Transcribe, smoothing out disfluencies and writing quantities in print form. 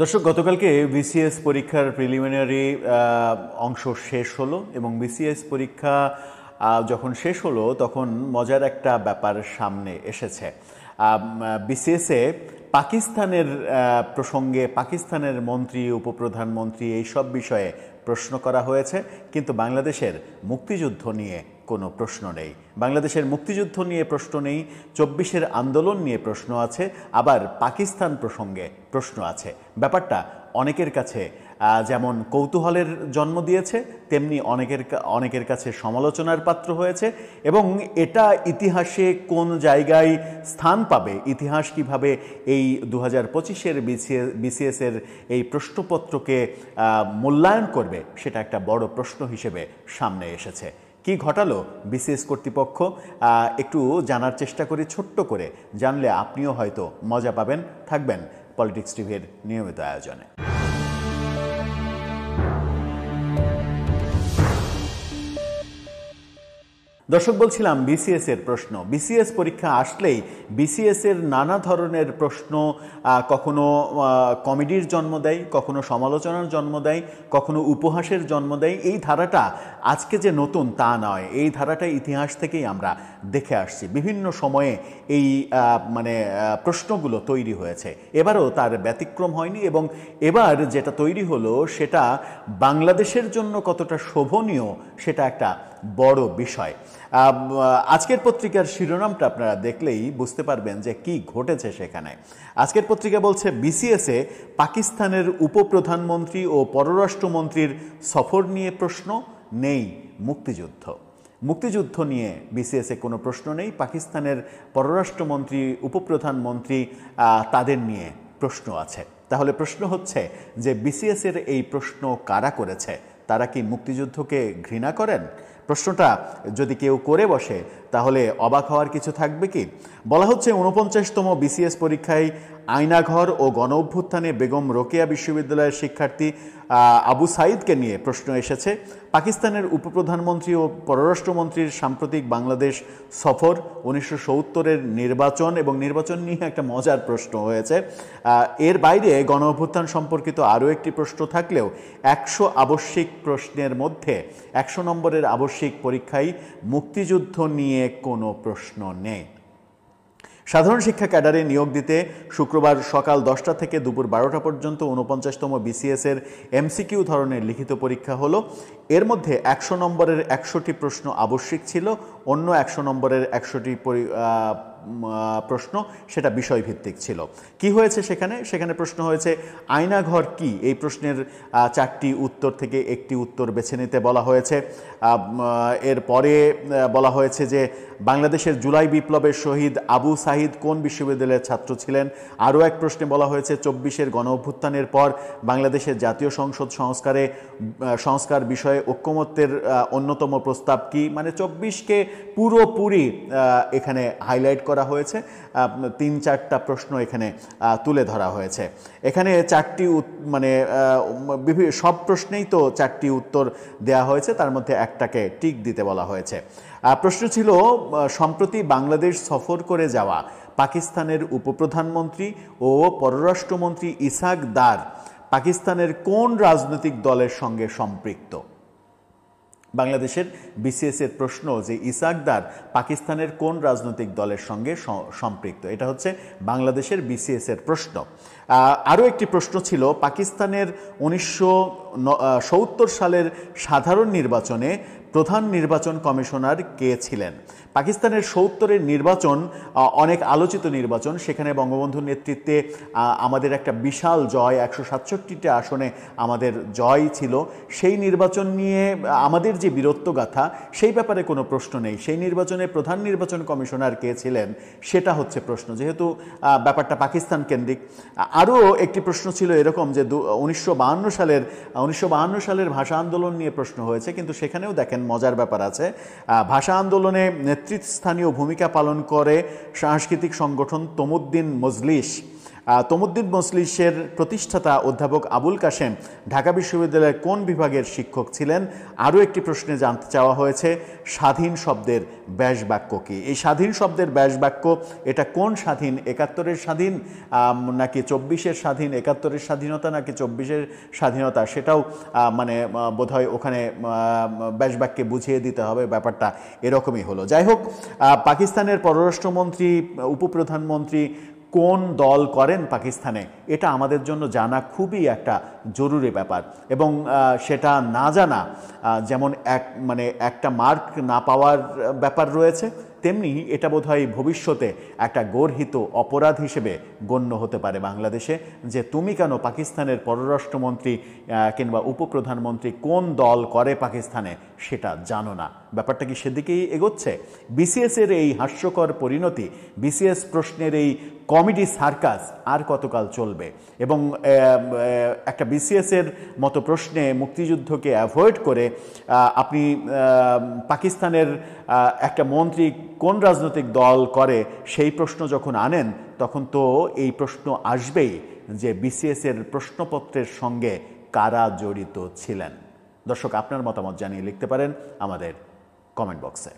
দর্শক, গতকালকে বিসিএস পরীক্ষার প্রিলিমিনারি অংশ শেষ হলো এবং বিসিএস পরীক্ষা যখন শেষ হলো তখন মজার একটা ব্যাপার সামনে এসেছে। বিসিএসে পাকিস্তানের প্রসঙ্গে পাকিস্তানের মন্ত্রী, উপপ্রধানমন্ত্রী এইসব বিষয়ে প্রশ্ন করা হয়েছে, কিন্তু বাংলাদেশের মুক্তিযুদ্ধ নিয়ে কোনো প্রশ্ন নেই। বাংলাদেশের মুক্তিযুদ্ধ নিয়ে প্রশ্ন নেই, ২৪-এর আন্দোলন নিয়ে প্রশ্ন আছে, আবার পাকিস্তান প্রসঙ্গে প্রশ্ন আছে। ব্যাপারটা অনেকের কাছে যেমন কৌতূহলের জন্ম দিয়েছে, তেমনি অনেকের কাছে সমালোচনার পাত্র হয়েছে এবং এটা ইতিহাসে কোন জায়গায় স্থান পাবে, ইতিহাস কিভাবে এই ২০২৫-এর বিসিএসের এই প্রশ্নপত্রকে মূল্যায়ন করবে, সেটা একটা বড় প্রশ্ন হিসেবে সামনে এসেছে। কি ঘটালো বিসিএস কর্তৃপক্ষ, একটু জানার চেষ্টা করি ছোট্ট করে। জানলে আপনিও হয়তো মজা পাবেন। থাকবেন পলিটিক্স টিভির নিয়মিত আয়োজনে। দর্শক, বলছিলাম বিসিএস এর প্রশ্ন। বিসিএস পরীক্ষা আসলেই বিসিএস এর নানা ধরনের প্রশ্ন কখনো কমেডির জন্ম দেয়, কখনো সমালোচনার জন্ম দেয়, কখনো উপহাসের জন্ম দেয়। এই ধারাটা আজকে যে নতুন তা নয়, এই ধারাটা ইতিহাস থেকেই আমরা দেখে আসছি। বিভিন্ন সময়ে এই প্রশ্নগুলো তৈরি হয়েছে, এবারও তার ব্যতিক্রম হয়নি এবং এবার যেটা তৈরি হলো সেটা বাংলাদেশের জন্য কতটা শোভনীয় সেটা একটা বড় বিষয়। আজকের পত্রিকার শিরোনামটা আপনারা দেখলেই বুঝতে পারবেন যে কি ঘটেছে সেখানে। আজকের পত্রিকা বলছে, বিসিএসে পাকিস্তানের উপপ্রধানমন্ত্রী ও পররাষ্ট্রমন্ত্রীর সফর নিয়ে প্রশ্ন নেই, মুক্তিযুদ্ধ। মুক্তিযুদ্ধ নিয়ে বিসিএসে কোনো প্রশ্ন নেই, পাকিস্তানের পররাষ্ট্রমন্ত্রী, উপপ্রধানমন্ত্রী তাদের নিয়ে প্রশ্ন আছে। তাহলে প্রশ্ন হচ্ছে যে বিসিএসের এই প্রশ্ন কারা করেছে? তারা কি মুক্তিযুদ্ধকে ঘৃণা করেন? প্রশ্নটা যদি কেউ করে বসে তাহলে অবাক হওয়ার কিছু থাকবে কি? বলা হচ্ছে ৪৯তম বিসিএস পরীক্ষায় আয়নাঘর ও গণ অভ্যুত্থানে বেগম রোকেয়া বিশ্ববিদ্যালয়ের শিক্ষার্থী আবু সাইদকে নিয়ে প্রশ্ন এসেছে। পাকিস্তানের উপপ্রধানমন্ত্রী ও পররাষ্ট্রমন্ত্রীর সাম্প্রতিক বাংলাদেশ সফর, ১৯৭০-এর নির্বাচন এবং নির্বাচন নিয়ে একটা মজার প্রশ্ন হয়েছে। এর বাইরে গণ অভ্যুত্থান সম্পর্কিত আরও একটি প্রশ্ন থাকলেও ১০০ আবশ্যিক প্রশ্নের মধ্যে ১০০ নম্বরের আবশ্যিক পরীক্ষায় মুক্তিযুদ্ধ নিয়ে কোনো প্রশ্ন নেই। সাধারণ শিক্ষা ক্যাডারে নিয়োগ দিতে শুক্রবার সকাল ১০টা থেকে দুপুর ১২টা পর্যন্ত ৪৯তম বিসিএসের এমসিকিউ ধরনের লিখিত পরীক্ষা হলো। এর মধ্যে ১০০ নম্বরের ১০০টি প্রশ্ন আবশ্যিক ছিল, অন্য ১০০ নম্বরের ১০০টি প্রশ্ন সেটা বিষয়ভিত্তিক ছিল। কি হয়েছে সেখানে প্রশ্ন হয়েছে আয়নাঘর কি? এই প্রশ্নের ৪টি উত্তর থেকে একটি উত্তর বেছে নিতে বলা হয়েছে। এরপরে বলা হয়েছে যে বাংলাদেশের জুলাই বিপ্লবের শহীদ আবু সাইদ কোন বিশ্ববিদ্যালয়ের ছাত্র ছিলেন। আরও এক প্রশ্নে বলা হয়েছে ২৪-এর গণ অভ্যুত্থানের পর বাংলাদেশের জাতীয় সংসদ সংস্কার বিষয়ে ঐকমত্যের অন্যতম প্রস্তাব কি? ২৪কে পুরোপুরি এখানে হাইলাইট করা হয়েছে, ৩-৪টা প্রশ্ন এখানে তুলে ধরা হয়েছে। এখানে ৪টি সব প্রশ্নেই তো ৪টি উত্তর দেয়া হয়েছে, তার মধ্যে একটাকে টিক দিতে বলা হয়েছে। প্রশ্ন ছিল সম্প্রতি বাংলাদেশ সফর করে যাওয়া পাকিস্তানের উপপ্রধানমন্ত্রী ও পররাষ্ট্রমন্ত্রী ইসাক দার পাকিস্তানের কোন রাজনৈতিক দলের সঙ্গে সম্পৃক্ত? বাংলাদেশের বিসিএস এর প্রশ্ন যে ইসাক দার পাকিস্তানের কোন রাজনৈতিক দলের সঙ্গে সম্পৃক্ত, এটা হচ্ছে বাংলাদেশের বিসিএস এর প্রশ্ন। আরও একটি প্রশ্ন ছিল পাকিস্তানের ১৯৭০ সালের সাধারণ নির্বাচনে প্রধান নির্বাচন কমিশনার কে ছিলেন? পাকিস্তানের ৭০-এর নির্বাচন অনেক আলোচিত নির্বাচন, সেখানে বঙ্গবন্ধুর নেতৃত্বে আমাদের একটা বিশাল জয়, ১৬৭টা আসনে আমাদের জয় ছিল। সেই নির্বাচন নিয়ে আমাদের যে বীরত্বগাথা, সেই ব্যাপারে কোনো প্রশ্ন নেই। সেই নির্বাচনে প্রধান নির্বাচন কমিশনার কে ছিলেন সেটা হচ্ছে প্রশ্ন, যেহেতু ব্যাপারটা পাকিস্তান কেন্দ্রিক। আরও একটি প্রশ্ন ছিল এরকম যে ১৯৫২ সালের ভাষা আন্দোলন নিয়ে প্রশ্ন হয়েছে, কিন্তু সেখানেও দেখেন মজার ব্যাপার আছে। ভাষা আন্দোলনে নেতৃস্থানীয় ভূমিকা পালন করে সাংস্কৃতিক সংগঠন তমুদ্দিন মজলিস। তমুদ্দিন মজলিসের প্রতিষ্ঠাতা অধ্যাপক আবুল কাশেম ঢাকা বিশ্ববিদ্যালয়ের কোন বিভাগের শিক্ষক ছিলেন? আরও একটি প্রশ্নে জানতে চাওয়া হয়েছে স্বাধীন শব্দের ব্যাস বাক্য কি। এই স্বাধীন শব্দের ব্যাস বাক্য এটা কোন স্বাধীন? ৭১-এর স্বাধীন নাকি ২৪-এর স্বাধীন? ৭১-এর স্বাধীনতা নাকি ২৪-এর স্বাধীনতা, সেটাও মানে বোধহয় ওখানে ব্যাস বাক্যে বুঝিয়ে দিতে হবে। ব্যাপারটা এরকমই হলো। যাই হোক, পাকিস্তানের পররাষ্ট্রমন্ত্রী, উপপ্রধানমন্ত্রী কোন দল করেন পাকিস্তানে, এটা আমাদের জন্য জানা খুবই একটা জরুরি ব্যাপার। এবং সেটা না জানা যেমন একটা মার্ক না পাওয়ার ব্যাপার রয়েছে, তেমনি এটা বোধহয় ভবিষ্যতে একটা গর্হিত অপরাধ হিসেবে গণ্য হতে পারে বাংলাদেশে, যে তুমি কেন পাকিস্তানের পররাষ্ট্রমন্ত্রী কিংবা উপপ্রধানমন্ত্রী কোন দল করে পাকিস্তানে সেটা জানো না। ব্যাপারটা কি সেদিকেই এগোচ্ছে? বিসিএসের এই হাস্যকর পরিণতি, বিসিএস প্রশ্নের এই কমেডি সার্কাস আর কতকাল চলবে? এবং একটা বিসিএসের মতো প্রশ্নে মুক্তিযুদ্ধকে অ্যাভয়েড করে আপনি পাকিস্তানের একটা মন্ত্রী কোন রাজনৈতিক দল করে সেই প্রশ্ন যখন আনেন, তখন তো এই প্রশ্ন আসবেই যে বিসিএসের প্রশ্নপত্রের সঙ্গে কারা জড়িত ছিলেন। দর্শক, আপনার মতামত জানিয়ে লিখতে পারেন আমাদের কমেন্ট বক্সে।